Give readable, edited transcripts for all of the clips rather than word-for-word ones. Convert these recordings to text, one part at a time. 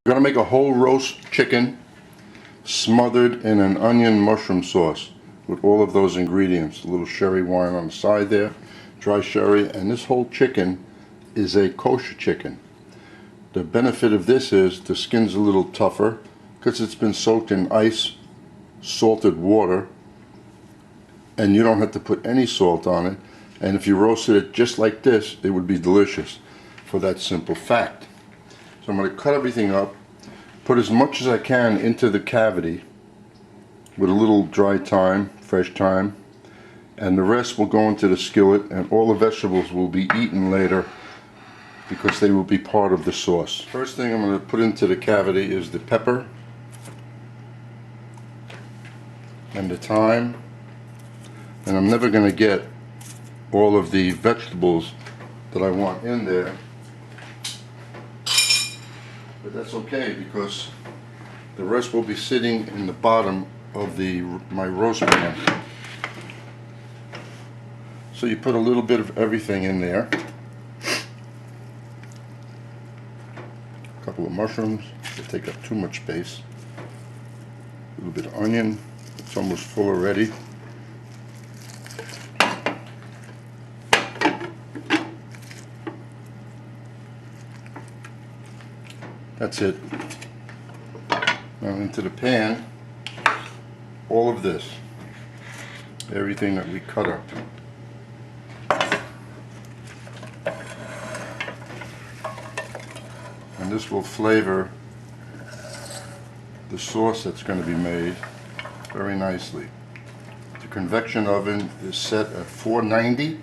We're going to make a whole roast chicken smothered in an onion mushroom sauce with all of those ingredients. A little sherry wine on the side there, dry sherry, and this whole chicken is a kosher chicken. The benefit of this is the skin's a little tougher because it's been soaked in ice, salted water, and you don't have to put any salt on it. And if you roasted it just like this, it would be delicious for that simple fact. So I'm going to cut everything up, put as much as I can into the cavity with a little dry thyme, fresh thyme, and the rest will go into the skillet, and all the vegetables will be eaten later because they will be part of the sauce. First thing I'm going to put into the cavity is the pepper and the thyme, and I'm never going to get all of the vegetables that I want in there, but that's okay because the rest will be sitting in the bottom of my roast pan. So you put a little bit of everything in there. A couple of mushrooms, they take up too much space. A little bit of onion, it's almost full already. That's it. Now into the pan, all of this, everything that we cut up. And this will flavor the sauce that's going to be made very nicely. The convection oven is set at 490. You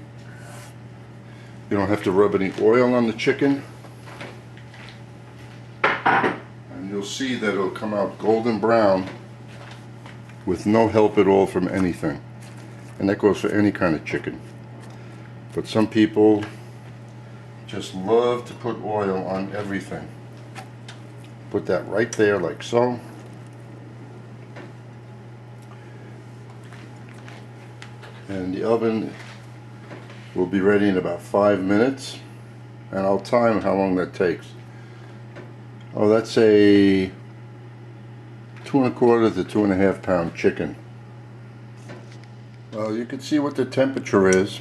don't have to rub any oil on the chicken. You'll see that it'll come out golden brown with no help at all from anything, and that goes for any kind of chicken. But some people just love to put oil on everything. Put that right there like so. And the oven will be ready in about 5 minutes, and I'll time how long that takes. Oh, that's a 2 1/4 to 2 1/2 pound chicken. Well, you can see what the temperature is.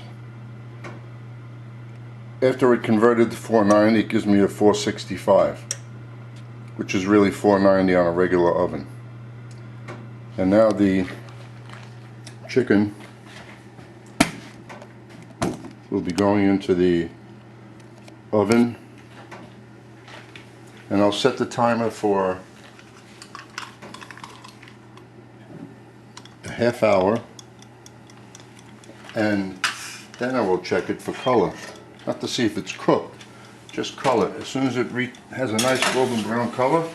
After it converted to 490, it gives me a 465, which is really 490 on a regular oven. And now the chicken will be going into the oven. And I'll set the timer for a half hour, and then I will check it for color. Not to see if it's cooked, just color. As soon as it has a nice golden brown color,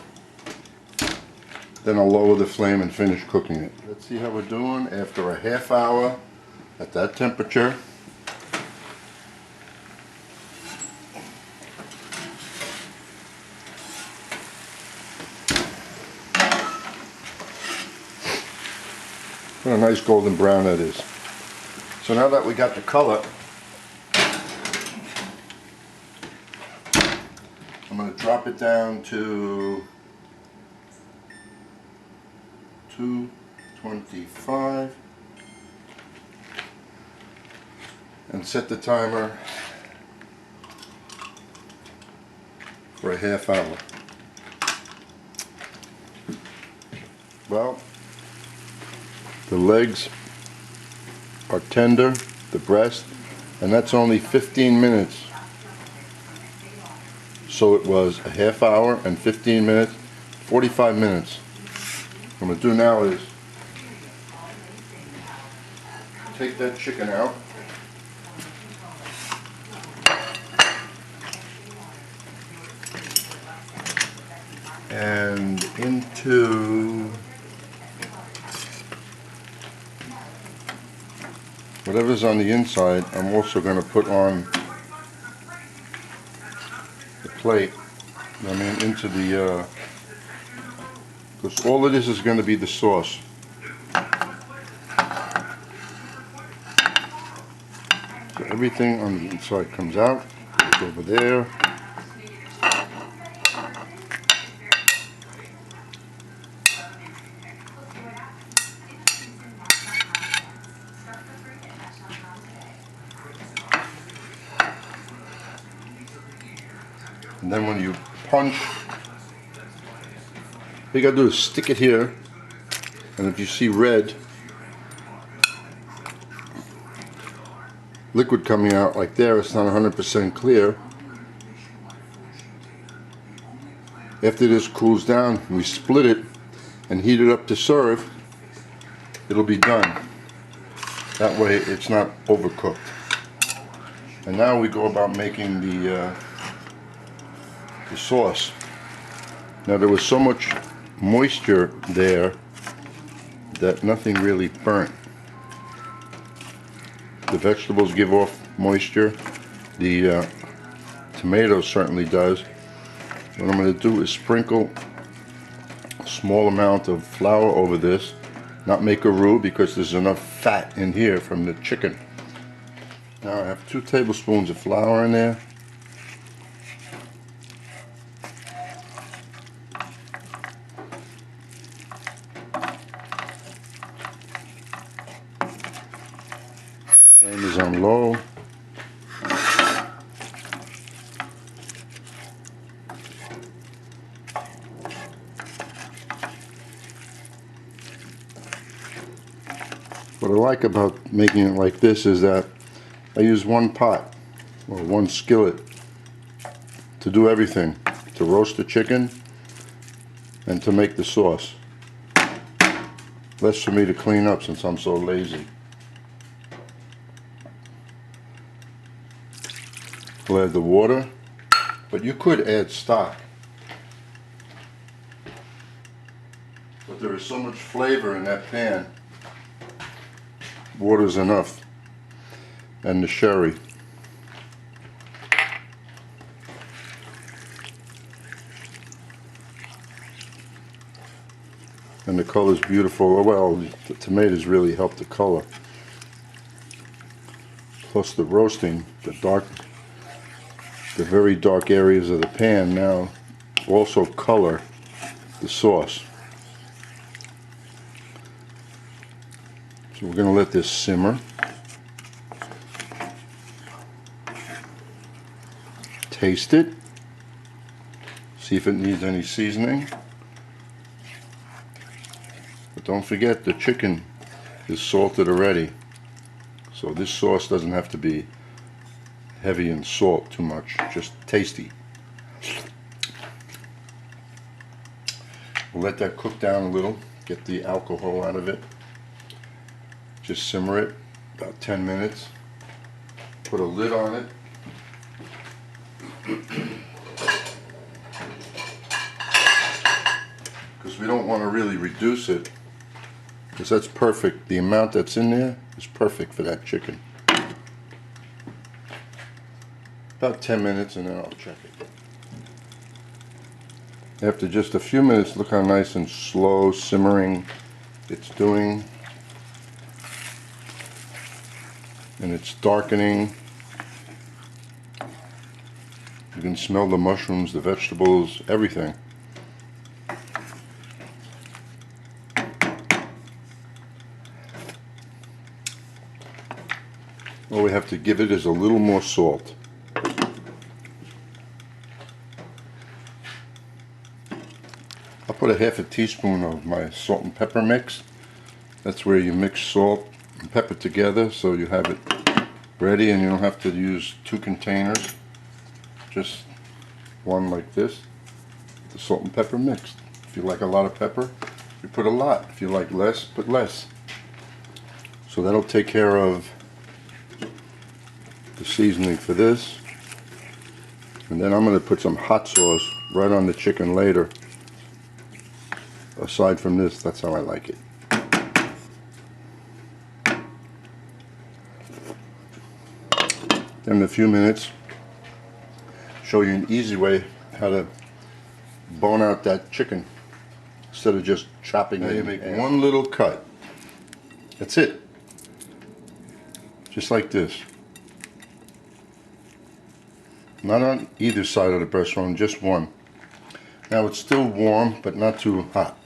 then I'll lower the flame and finish cooking it. Let's see how we're doing after a half hour at that temperature. What a nice golden brown that is. So now that we got the color, I'm going to drop it down to 225 and set the timer for a half hour. Well, the legs are tender, the breast, and that's only 15 minutes. So it was a half hour and 15 minutes, 45 minutes. What I'm going to do now is take that chicken out. And into whatever's on the inside, I'm also going to put on the plate. I mean, into the, because all of this is going to be the sauce. So everything on the inside comes out, goes over there. And then when you punch, all you gotta do is stick it here, and if you see red liquid coming out like there, it's not 100% clear. After this cools down, we split it and heat it up to serve. It'll be done. That way it's not overcooked. And now we go about making the sauce. Now there was so much moisture there that nothing really burnt. The vegetables give off moisture. The tomato certainly does. What I'm going to do is sprinkle a small amount of flour over this. Not make a roux because there's enough fat in here from the chicken. Now I have 2 tablespoons of flour in there. Flame is on low. What I like about making it like this is that I use one pot or one skillet to do everything, to roast the chicken and to make the sauce. Less for me to clean up since I'm so lazy. We'll add the water, but you could add stock. But there is so much flavor in that pan, water's enough. And the sherry. And the color's beautiful. Well, the tomatoes really help the color. Plus the roasting, the very dark areas of the pan now also color the sauce. So we're going to let this simmer. Taste it. See if it needs any seasoning. But don't forget the chicken is salted already. So this sauce doesn't have to be heavy in salt too much, just tasty. We'll let that cook down a little, get the alcohol out of it. Just simmer it about 10 minutes. Put a lid on it. Because we don't want to really reduce it, because that's perfect. The amount that's in there is perfect for that chicken. About 10 minutes and then I'll check it. After just a few minutes, look how nice and slow simmering it's doing. And it's darkening. You can smell the mushrooms, the vegetables, everything. All we have to give it is a little more salt. I'll put a half a teaspoon of my salt and pepper mix. That's where you mix salt and pepper together so you have it ready and you don't have to use 2 containers. Just one like this, the salt and pepper mixed. If you like a lot of pepper, you put a lot. If you like less, put less. So that'll take care of the seasoning for this. And then I'm going to put some hot sauce right on the chicken later. Aside from this, that's how I like it. Then in a few minutes, show you an easy way how to bone out that chicken instead of just chopping it. Now you make one little cut. That's it. Just like this. Not on either side of the breastbone, just one. Now it's still warm, but not too hot.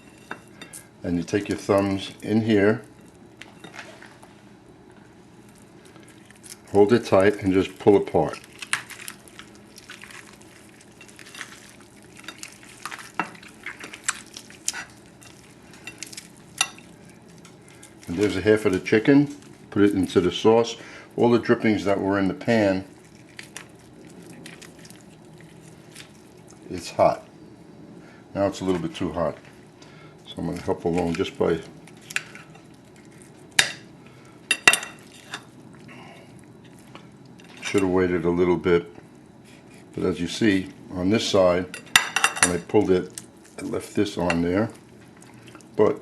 And you take your thumbs in here, hold it tight, and just pull apart. And there's a half of the chicken. Put it into the sauce. All the drippings that were in the pan. It's hot. Now it's a little bit too hot. So I'm going to help along just by should have waited a little bit. But as you see on this side, when I pulled it, I left this on there. But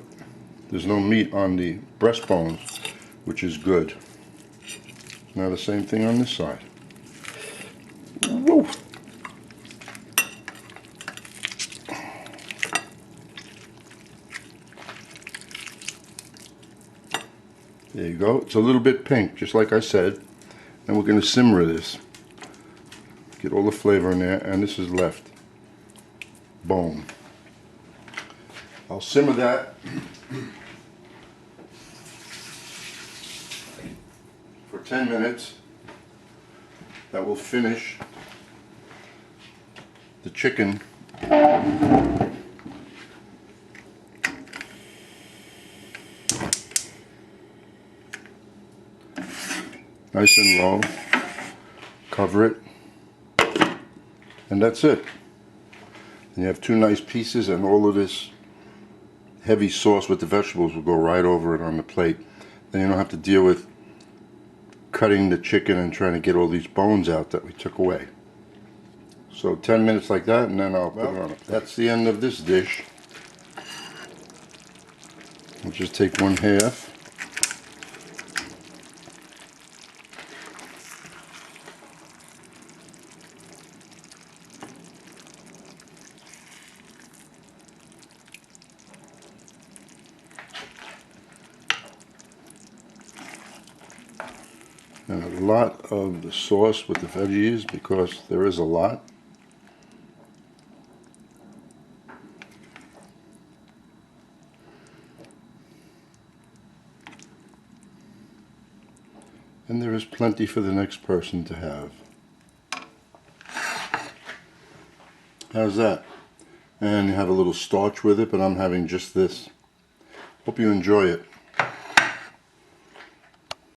there's no meat on the breastbones, which is good. Now the same thing on this side. Woo! There you go. It's a little bit pink, just like I said. And we're going to simmer this. Get all the flavor in there, and this is left. Bone. I'll simmer that for 10 minutes. That will finish the chicken. Nice and low. Cover it. And that's it. And you have two nice pieces, and all of this heavy sauce with the vegetables will go right over it on the plate. Then you don't have to deal with cutting the chicken and trying to get all these bones out that we took away. So 10 minutes like that, and then I'll put it on. That's the end of this dish. I'll just take one half. And a lot of the sauce with the veggies, because there is a lot. And there is plenty for the next person to have. How's that? And you have a little starch with it, but I'm having just this. Hope you enjoy it.